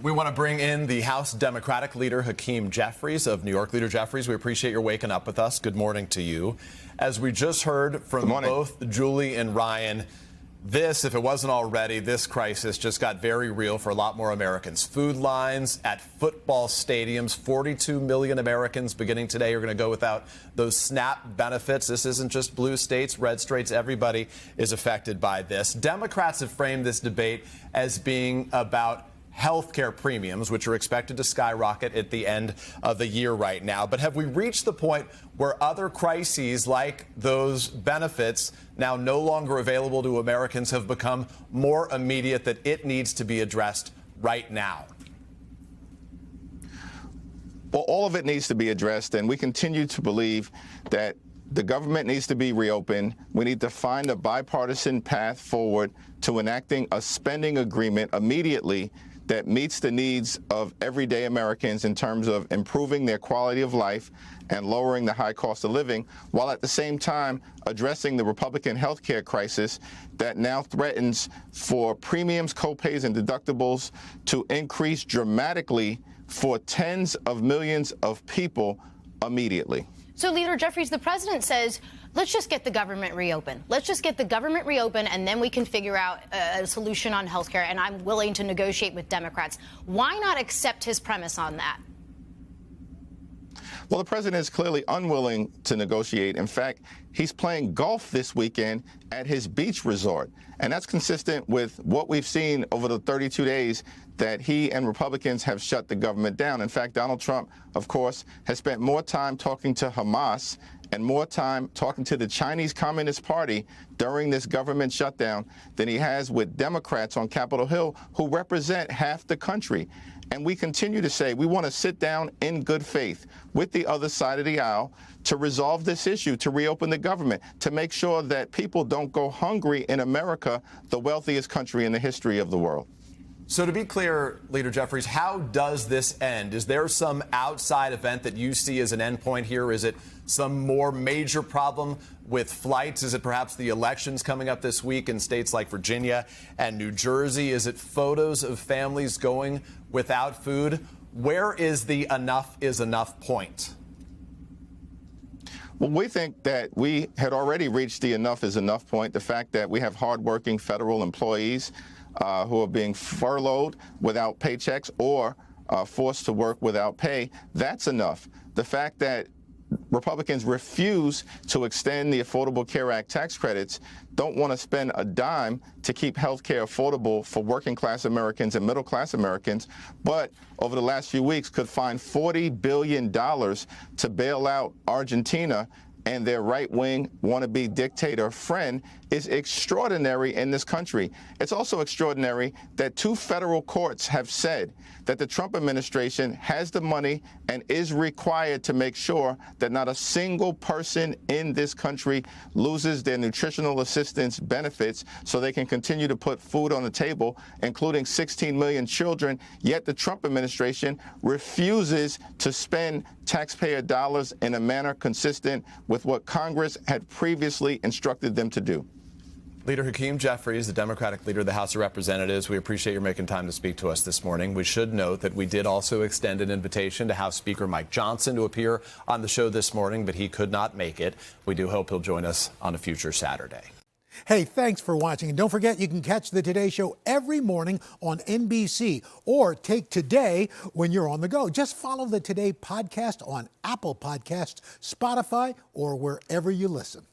We want to bring in the House Democratic Leader Hakeem Jeffries of New York. Leader Jeffries, we appreciate your waking up with us. Good morning to you. As we just heard from both Julie and Ryan, this, if it wasn't already, this crisis just got very real for a lot more Americans. Food lines at football stadiums, 42 million Americans beginning today are going to go without those SNAP benefits. This isn't just blue states, red states. Everybody is affected by this. Democrats have framed this debate as being about health care premiums, which are expected to skyrocket at the end of the year right now. But have we reached the point where other crises like those benefits, now no longer available to Americans, have become more immediate, that it needs to be addressed right now? Well, all of it needs to be addressed, and we continue to believe that the government needs to be reopened. We need to find a bipartisan path forward to enacting a spending agreement immediately that meets the needs of everyday Americans in terms of improving their quality of life and lowering the high cost of living, while at the same time addressing the Republican health care crisis that now threatens for premiums, copays, and deductibles to increase dramatically for tens of millions of people immediately. So, Leader Jeffries, the president says, let's just get the government reopened. Let's just get the government reopened, and then we can figure out a solution on health care, and I'm willing to negotiate with Democrats. Why not accept his premise on that? Well, the president is clearly unwilling to negotiate. In fact, he's playing golf this weekend at his beach resort. And that's consistent with what we've seen over the 32 days that he and Republicans have shut the government down. In fact, Donald Trump, of course, has spent more time talking to Hamas and more time talking to the Chinese Communist Party during this government shutdown than he has with Democrats on Capitol Hill, who represent half the country. And we continue to say we want to sit down in good faith with the other side of the aisle to resolve this issue, to reopen the government, to make sure that people don't go hungry in America, the wealthiest country in the history of the world. So to be clear, Leader Jeffries, how does this end? Is there some outside event that you see as an endpoint here? Is it some more major problem with flights? Is it perhaps the elections coming up this week in states like Virginia and New Jersey? Is it photos of families going without food? Where is the enough is enough point? Well, we think that we had already reached the enough is enough point. The fact that we have hardworking federal employees who are being furloughed without paychecks or forced to work without pay, that's enough. The fact that Republicans refuse to extend the Affordable Care Act tax credits, don't want to spend a dime to keep health care affordable for working class Americans and middle class Americans, but over the last few weeks could find $40 billion to bail out Argentina and their right-wing wannabe dictator friend is extraordinary in this country. It's also extraordinary that two federal courts have said that the Trump administration has the money and is required to make sure that not a single person in this country loses their nutritional assistance benefits so they can continue to put food on the table, including 16 million children. Yet the Trump administration refuses to spend taxpayer dollars in a manner consistent with what Congress had previously instructed them to do. Leader Hakeem Jeffries, the Democratic leader of the House of Representatives, we appreciate your making time to speak to us this morning. We should note that we did also extend an invitation to House Speaker Mike Johnson to appear on the show this morning, but he could not make it. We do hope he'll join us on a future Saturday. Hey, thanks for watching. And don't forget, you can catch the Today Show every morning on NBC or take Today when you're on the go. Just follow the Today podcast on Apple Podcasts, Spotify, or wherever you listen.